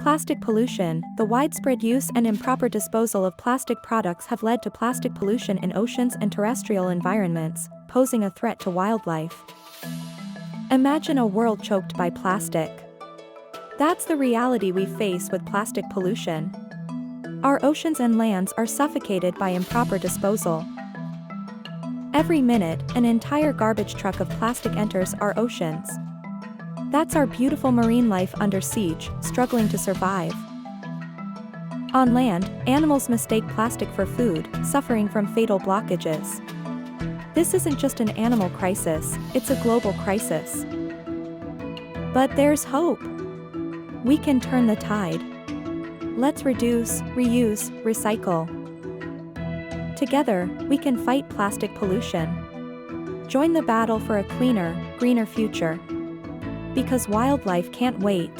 Plastic pollution. The widespread use and improper disposal of plastic products have led to plastic pollution in oceans and terrestrial environments, posing a threat to wildlife. Imagine a world choked by plastic. That's the reality we face with plastic pollution. Our oceans and lands are suffocated by improper disposal. Every minute, an entire garbage truck of plastic enters our oceans. That's our beautiful marine life under siege, struggling to survive. On land, animals mistake plastic for food, suffering from fatal blockages. This isn't just an animal crisis, it's a global crisis. But there's hope. We can turn the tide. Let's reduce, reuse, recycle. Together, we can fight plastic pollution. Join the battle for a cleaner, greener future. Because wildlife can't wait.